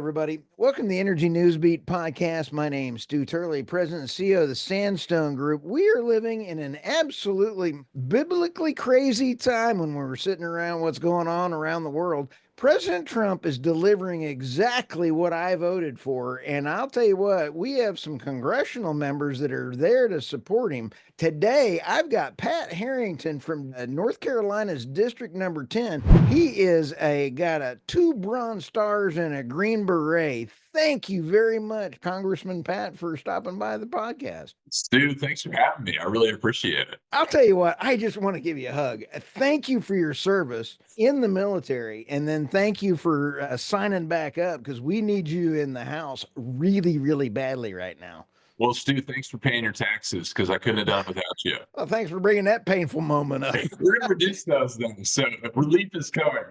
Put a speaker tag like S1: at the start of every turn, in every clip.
S1: everybody. Welcome to the Energy Newsbeat podcast. My name's Stuart Turley, President and CEO of the Sandstone Group. We are living in an absolutely biblically crazy time when we're sitting around what's going on around the world. President Trump is delivering exactly what I voted for. And I'll tell you what, we have some congressional members that are there to support him. Today, I've got Pat Harrigan from North Carolina's District Number 10. He is got 2 Bronze Stars and a Green Beret. Thank you very much, Congressman Pat, for stopping by the podcast.
S2: Stu, thanks for having me. I really appreciate it.
S1: I'll tell you what, I just want to give you a hug. Thank you for your service in the military, and then thank you for signing back up, because we need you in the House really, really badly right now.
S2: Well, Stu, thanks for paying your taxes, because I couldn't have done it without you.
S1: Well, thanks for bringing that painful moment up.
S2: We're going to reduce those then, so relief is coming.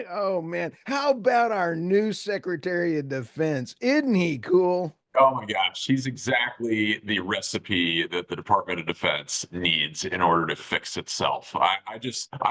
S1: Oh, man. How about our new Secretary of Defense? Isn't he cool?
S2: Oh my gosh, he's exactly the recipe that the Department of Defense needs in order to fix itself. I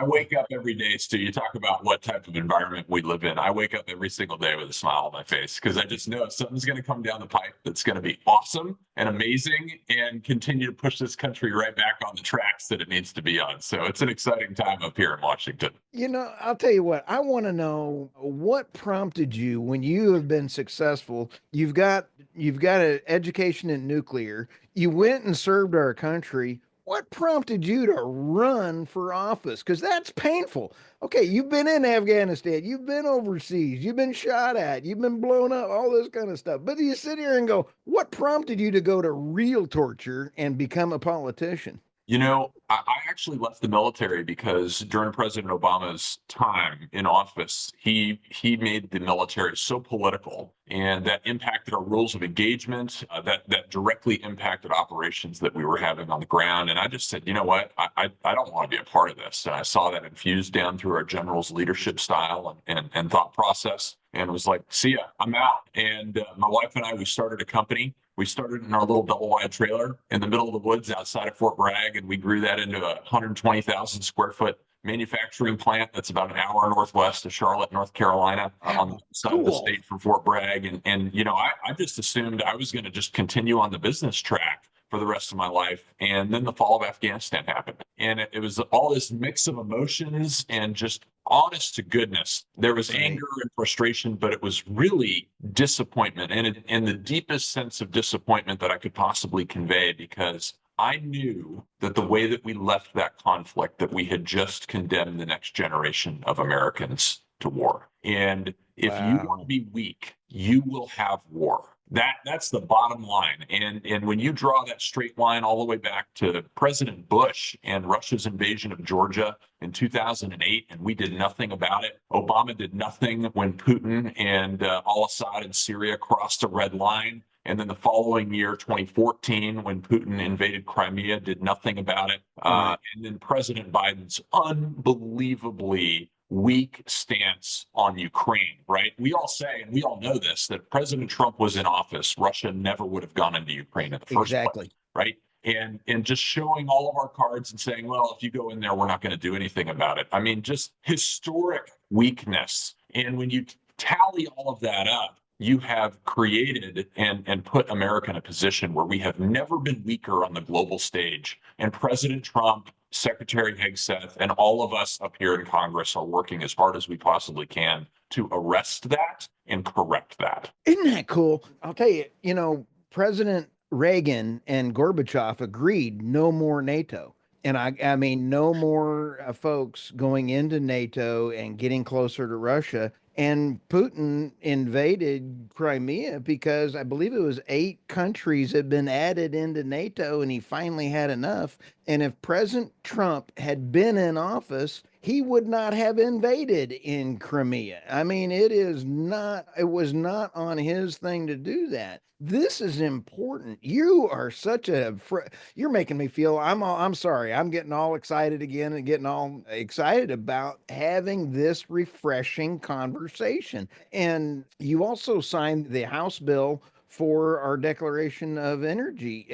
S2: wake up every day, Stu. You talk about what type of environment we live in. I wake up every single day with a smile on my face, because I just know something's going to come down the pipe that's going to be awesome and amazing and continue to push this country right back on the tracks that it needs to be on. So it's an exciting time up here in Washington.
S1: You know, I'll tell you what, I want to know what prompted you when you have been successful. You've got an education in nuclear. You went and served our country. What prompted you to run for office? Because that's painful. Okay, you've been in Afghanistan, you've been overseas, you've been shot at, you've been blown up, all this kind of stuff. But you sit here and go, what prompted you to go to real torture and become a politician?
S2: You know, I actually left the military because during President Obama's time in office, he made the military so political, and that impacted our rules of engagement, that directly impacted operations that we were having on the ground. And I just said, you know what, I don't want to be a part of this. And I saw that infused down through our general's leadership style and thought process, and was like, see ya, I'm out. And my wife and I, we started a company. We started in our little double-wide trailer in the middle of the woods outside of Fort Bragg, and we grew that into a 120,000 square foot manufacturing plant that's about an hour northwest of Charlotte, North Carolina, on the side of the state from Fort Bragg. And you know, I just assumed I was going to just continue on the business track for the rest of my life. And then the fall of Afghanistan happened. And it was all this mix of emotions and just honest to goodness. There was anger and frustration, but it was really disappointment, and the deepest sense of disappointment that I could possibly convey, because I knew that the way that we left that conflict, that we had just condemned the next generation of Americans to war. And if you want to be weak, you will have war. That's the bottom line. And when you draw that straight line all the way back to President Bush and Russia's invasion of Georgia in 2008, and we did nothing about it. Obama did nothing when Putin and al-Assad in Syria crossed a red line. And then the following year, 2014, when Putin invaded Crimea, did nothing about it. And then President Biden's unbelievably weak stance on Ukraine, right? We all say, and we all know this, that President Trump was in office, Russia never would have gone into Ukraine in the first place, right? And just showing all of our cards and saying, well, if you go in there, we're not going to do anything about it. I mean, just historic weakness. And when you tally all of that up, you have created and put America in a position where we have never been weaker on the global stage. And President Trump, Secretary Hegseth, and all of us up here in Congress are working as hard as we possibly can to arrest that and correct that.
S1: Isn't that cool? I'll tell you, you know, President Reagan and Gorbachev agreed no more NATO. And I mean, no more folks going into NATO and getting closer to Russia. And Putin invaded Crimea because I believe it was 8 countries had been added into NATO, and he finally had enough. And if President Trump had been in office, he would not have invaded in Crimea. I mean, it was not on his thing to do that. This is important. You are such you're making me feel, I'm sorry, I'm getting all excited again and getting all excited about having this refreshing conversation. And you also signed the House bill for our Declaration of Energy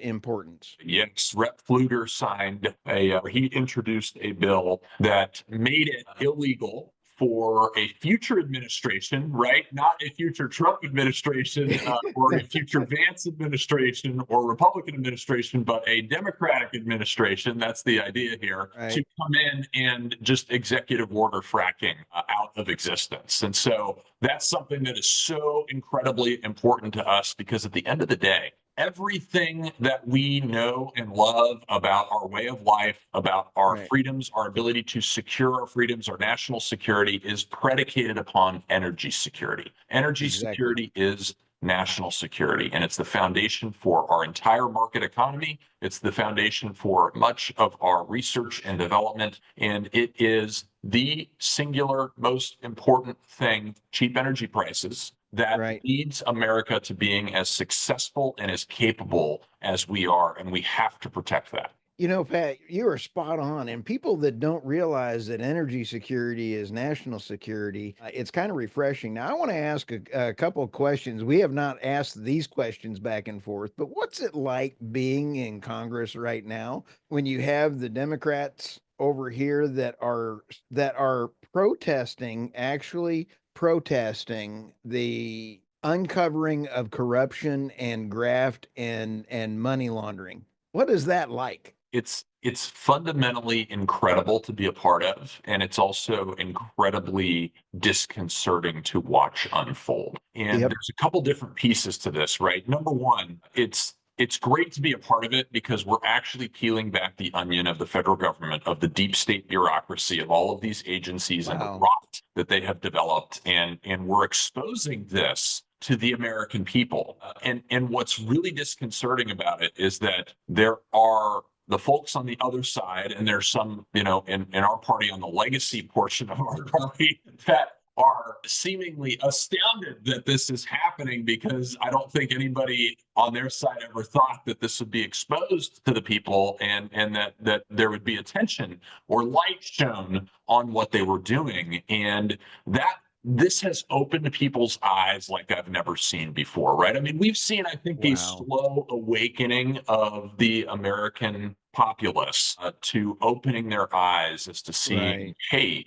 S1: importance.
S2: Yes, Rep. Fluger signed he introduced a bill that made it illegal for a future administration, right? Not a future Trump administration or a future Vance administration or Republican administration, but a Democratic administration. That's the idea here, to
S1: Right.
S2: come in and just executive order fracking out of existence. And so that's something that is so incredibly important to us, because at the end of the day, everything that we know and love about our way of life, about our
S1: Right.
S2: freedoms, our ability to secure our freedoms, our national security, is predicated upon energy security. Energy
S1: Exactly.
S2: security is national security, and it's the foundation for our entire market economy. It's the foundation for much of our research and development, and it is the singular most important thing, cheap energy prices, that
S1: Right.
S2: leads America to being as successful and as capable as we are, and we have to protect that.
S1: Pat, you are spot on. And people that don't realize that energy security is national security, it's kind of refreshing. Now, I want to ask a couple of questions. We have not asked these questions back and forth, but what's it like being in Congress right now when you have the Democrats over here that are protesting, actually protesting the uncovering of corruption and graft and money laundering? What is that like?
S2: It's fundamentally incredible to be a part of, and it's also incredibly disconcerting to watch unfold. And
S1: Yep.
S2: there's a couple different pieces to this, right? Number one, it's great to be a part of it because we're actually peeling back the onion of the federal government, of the deep state bureaucracy, of all of these agencies and the
S1: Wow.
S2: rot that they have developed, and we're exposing this to the American people. And what's really disconcerting about it is that there are the folks on the other side, and there's some, in our party, on the legacy portion of our party, that are seemingly astounded that this is happening, because I don't think anybody on their side ever thought that this would be exposed to the people, and that there would be attention or light shown on what they were doing. And that this has opened people's eyes like I've never seen before, right? I mean, we've seen, I think, a
S1: Wow.
S2: slow awakening of the American populace to opening their eyes as to seeing,
S1: Right.
S2: hey,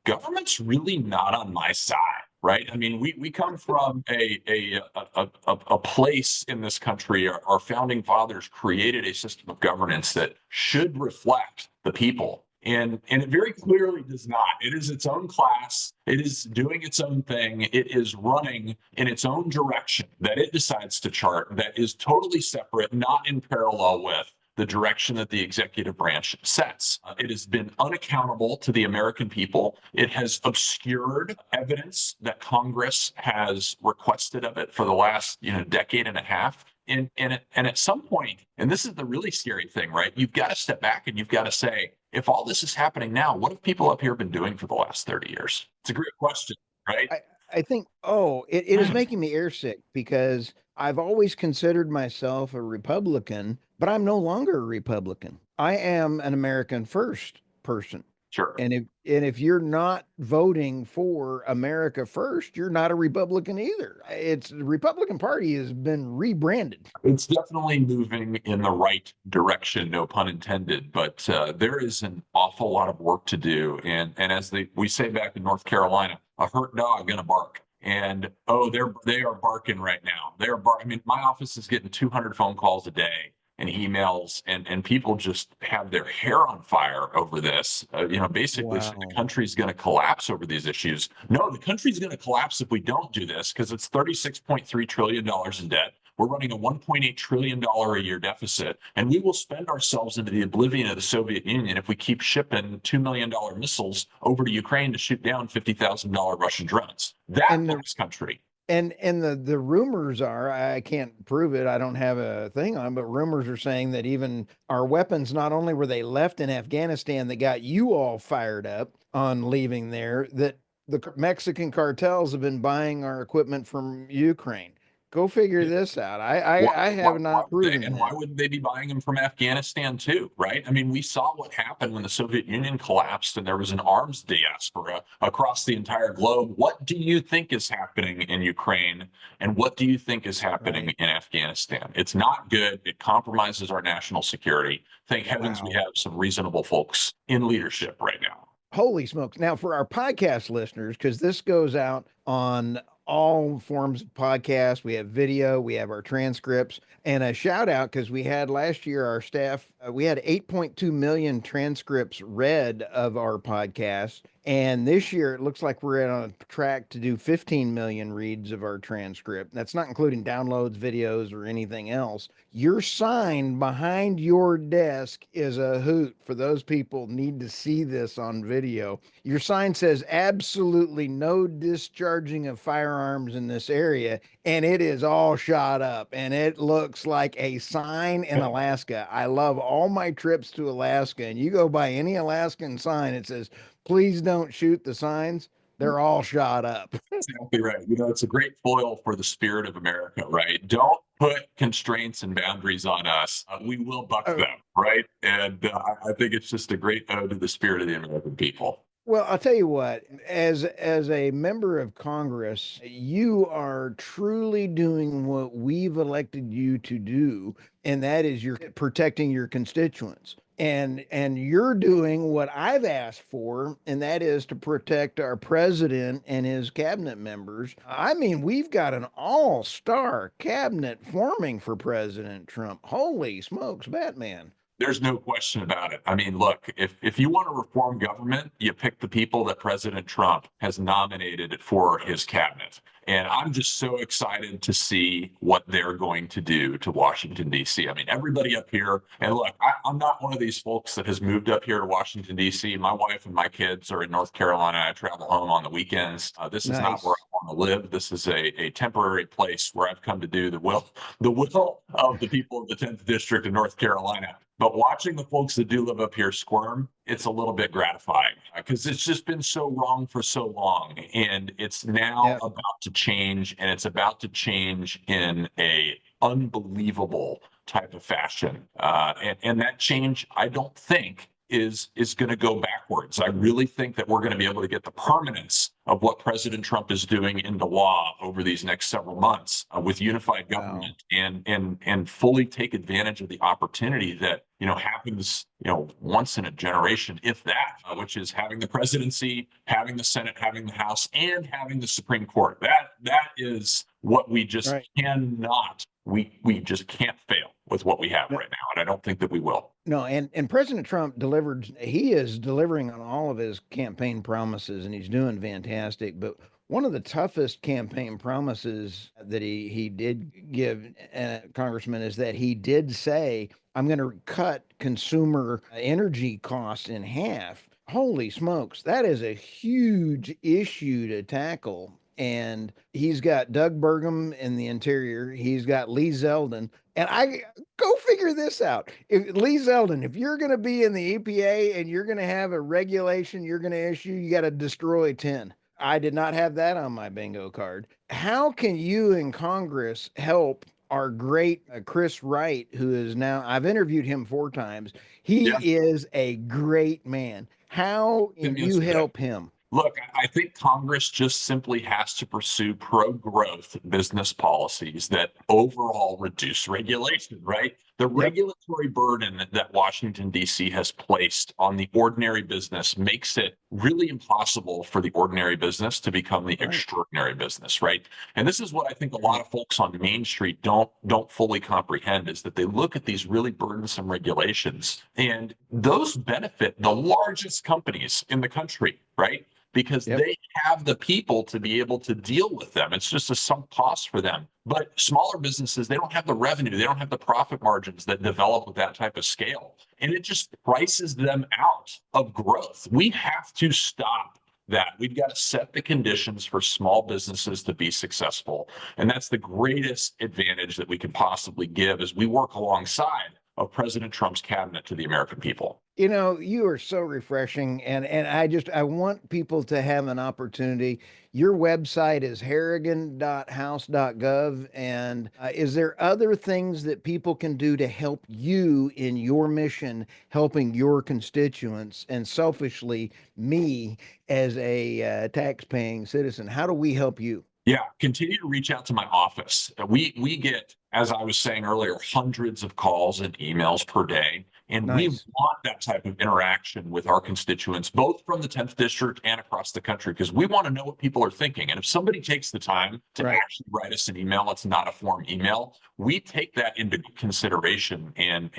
S2: government's really not on my side. Right. I mean, we come from a place in this country. Our founding fathers created a system of governance that should reflect the people, and it very clearly does not. It is its own class. It is doing its own thing. It is running in its own direction that it decides to chart, that is totally separate, not in parallel with the direction that the executive branch sets. It has been unaccountable to the American people. It has obscured evidence that Congress has requested of it for the last decade and a half. And at some point, and this is the really scary thing, right? You've got to step back and you've got to say, if all this is happening now, what have people up here been doing for the last 30 years? It's a great question, right?
S1: I think, oh, it is making me airsick because I've always considered myself a Republican, but I'm no longer a Republican. I am an American first person.
S2: Sure.
S1: And if you're not voting for America first, you're not a Republican either. It's the Republican Party has been rebranded.
S2: It's definitely moving in the right direction, no pun intended, but there is an awful lot of work to do. And as we say back in North Carolina, a hurt dog gonna bark. And oh, they are barking right now. I mean, my office is getting 200 phone calls a day and emails, and people just have their hair on fire over this. Basically saying the
S1: Wow.
S2: country's going to collapse over these issues. No, the country's going to collapse if we don't do this, because it's $36.3 trillion in debt. We're running a $1.8 trillion a year deficit, and we will spend ourselves into the oblivion of the Soviet Union if we keep shipping $2 million missiles over to Ukraine to shoot down $50,000 Russian drones. That
S1: And the
S2: looks country.
S1: and the rumors are, I can't prove it, I don't have a thing on, but rumors are saying that even our weapons, not only were they left in Afghanistan that got you all fired up on leaving there, that the Mexican cartels have been buying our equipment from Ukraine. Go figure this out. I
S2: Why,
S1: I, I have
S2: why
S1: not
S2: would they?
S1: proven
S2: And why
S1: that.
S2: wouldn't they be buying them from Afghanistan too? Right? I mean, we saw what happened when the Soviet Union collapsed and there was an arms diaspora across the entire globe. What do you think is happening in Ukraine? And what do you think is happening
S1: Right.
S2: in Afghanistan? It's not good. It compromises our national security. Thank heavens we
S1: Wow.
S2: have some reasonable folks in leadership right now.
S1: Holy smokes. Now, for our podcast listeners, because this goes out on all forms of podcasts, we have video, we have our transcripts, and a shout out because we had last year our staff, we had 8.2 million transcripts read of our podcast. And this year it looks like we're on a track to do 15 million reads of our transcript. That's not including downloads, videos, or anything else. Your sign behind your desk is a hoot. For those people need to see this on video. Your sign says absolutely no discharging of firearms in this area, and it is all shot up and it looks like a sign in Alaska. I love all my trips to Alaska, and you go by any Alaskan sign, it says, please don't shoot the signs. They're all shot up.
S2: Exactly right. It's a great foil for the spirit of America, right? Don't put constraints and boundaries on us. We will buck
S1: Oh,
S2: them, right? And I think it's just a great ode to the spirit of the American people.
S1: well, I'll tell you what, as a member of Congress, you are truly doing what we've elected you to do, and that is you're protecting your constituents. And you're doing what I've asked for, and that is to protect our president and his cabinet members. I mean, we've got an all-star cabinet forming for President Trump. Holy smokes, Batman.
S2: There's no question about it. I mean, look, if you want to reform government, you pick the people that President Trump has nominated for his cabinet. And I'm just so excited to see what they're going to do to Washington, D.C. I mean, everybody up here, and look, I'm not one of these folks that has moved up here to Washington, D.C. My wife and my kids are in North Carolina. I travel home on the weekends. This is not where
S1: Nice.
S2: I want to live. This is a temporary place where I've come to do the will of the people of the 10th District of North Carolina. But watching the folks that do live up here squirm, it's a little bit gratifying because it's just been so wrong for so long. And it's now
S1: Yeah.
S2: about to change, and it's about to change in a unbelievable type of fashion. And that change, I don't think, is going to go backwards. I really think that we're going to be able to get the permanence of what President Trump is doing into law over these next several months with unified
S1: Wow.
S2: government and fully take advantage of the opportunity that happens once in a generation, if that, which is having the presidency, having the Senate, having the House, and having the Supreme Court. That is what we just
S1: Right.
S2: cannot. We just can't fail with what we have
S1: No,
S2: right now, and I don't think that we will.
S1: no, and President Trump delivered, he is delivering on all of his campaign promises and he's doing fantastic. But one of the toughest campaign promises that he did give, Congressman, is that he did say, I'm going to cut consumer energy costs in half. Holy smokes, that is a huge issue to tackle. And he's got Doug Burgum in the interior. He's got Lee Zeldin. And I go figure this out. If Lee Zeldin, if you're going to be in the EPA and you're going to have a regulation you're going to issue, you got to destroy 10. I did not have that on my bingo card. How can you in Congress help our great Chris Wright, who is now, I've interviewed him 4 times. He
S2: Yeah,
S1: is a great man. How can
S2: good
S1: you
S2: answer to that.
S1: help him?
S2: Look, I think Congress just simply has to pursue pro growth business policies that overall reduce regulation, right? The
S1: Yep.
S2: regulatory burden that Washington, D.C. has placed on the ordinary business makes it really impossible for the ordinary business to become the
S1: Right.
S2: extraordinary business, right? And this is what I think a lot
S1: Right.
S2: of folks on Main Street don't fully comprehend is that they look at these really burdensome regulations and those benefit the largest companies in the country, right? Because
S1: Yep.
S2: they have the people to be able to deal with them. It's just a sunk cost for them. But smaller businesses, they don't have the revenue, they don't have the profit margins that develop with that type of scale. And it just prices them out of growth. We have to stop that. We've got to set the conditions for small businesses to be successful. And that's the greatest advantage that we can possibly give as we work alongside of President Trump's cabinet to the American people.
S1: You are so refreshing, and I want people to have an opportunity. Your website is harrigan.house.gov, and is there other things that people can do to help you in your mission, helping your constituents, and selfishly me as a tax-paying citizen? How do we help you?
S2: Yeah, continue to reach out to my office. We get as I was saying earlier, hundreds of calls and emails per day. And we
S1: Nice.
S2: want that type of interaction with our constituents, both from the 10th district and across the country, because we want to know what people are thinking. And if somebody takes the time to
S1: Right.
S2: actually write us an email, it's not a form email, we take that into consideration. And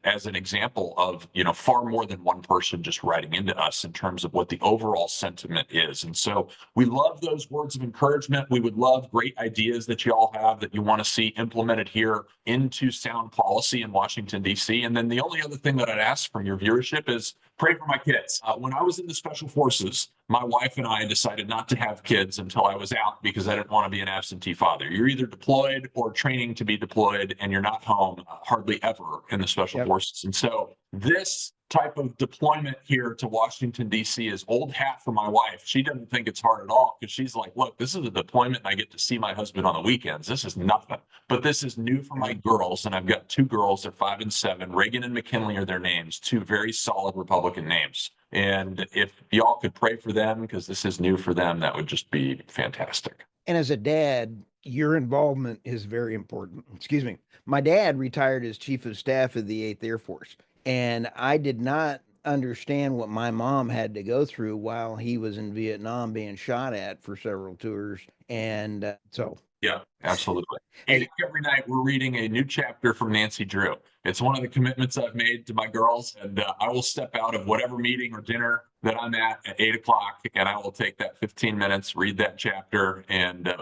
S2: as an example of, far more than one person just writing into us in terms of what the overall sentiment is. And so we love those words of encouragement. We would love great ideas that you all have that you want to see implemented here into sound policy in Washington, D.C. And then the only other thing that I'd ask from your viewership is pray for my kids. When I was in the special forces, my wife and I decided not to have kids until I was out because I didn't want to be an absentee father. You're either deployed or training to be deployed, and you're not home hardly ever in the special
S1: Yep.
S2: forces. And so this type of deployment here to Washington, D.C. is old hat for my wife. She doesn't think it's hard at all because she's like, look, this is a deployment and I get to see my husband on the weekends. This is nothing. But this is new for my girls. And I've got two girls, they're 5 and 7. Reagan and McKinley are their names, two very solid Republican names. And if y'all could pray for them because this is new for them, that would just be fantastic.
S1: And as a dad, your involvement is very important. Excuse me. My dad retired as chief of staff of the 8th Air Force, and I did not understand what my mom had to go through while he was in Vietnam being shot at for several tours. And so,
S2: Yeah, absolutely.
S1: hey,
S2: Every night we're reading a new chapter from Nancy Drew. It's one of the commitments I've made to my girls, and I will step out of whatever meeting or dinner that I'm at 8 o'clock, and I will take that 15 minutes, read that chapter, and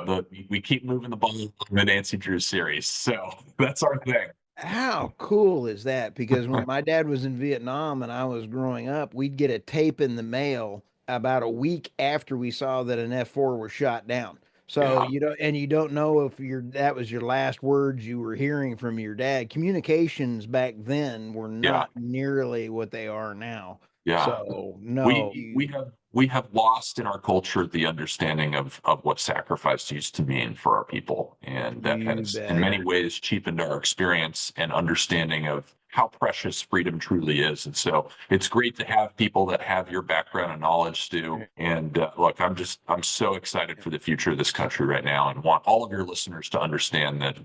S2: we keep moving the ball on the Nancy Drew series. So that's our thing.
S1: how cool is that? Because when my dad was in Vietnam and I was growing up, we'd get a tape in the mail about a week after we saw that an F4 was shot down. So
S2: Yeah,
S1: you don't know if that was your last words you were hearing from your dad. Communications back then were
S2: yeah.
S1: not nearly what they are now.
S2: Yeah,
S1: So no,
S2: we have lost in our culture the understanding of what sacrifice used to mean for our people, and that
S1: you
S2: has in
S1: bet.
S2: many ways cheapened our experience and understanding of how precious freedom truly is. And so it's great to have people that have your background and knowledge, Stu. And look, I'm so excited for the future of this country right now, and want all of your listeners to understand that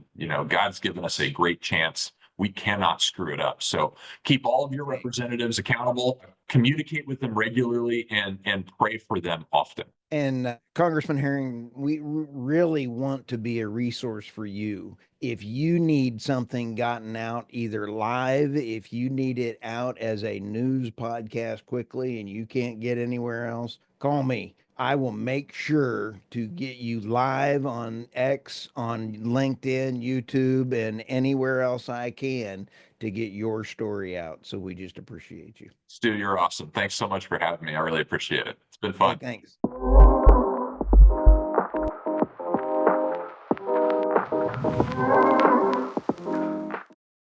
S2: God's given us a great chance. We cannot screw it up. So keep all of your representatives accountable, communicate with them regularly, and pray for them often.
S1: And Congressman Herring, we really want to be a resource for you. If you need something gotten out either live, if you need it out as a news podcast quickly and you can't get anywhere else, call me. I will make sure to get you live on X, on LinkedIn, YouTube, and anywhere else I can to get your story out. So we just appreciate you.
S2: Stu, you're awesome. Thanks so much for having me. I really appreciate it. It's been
S1: Hey,
S2: fun.
S1: thanks.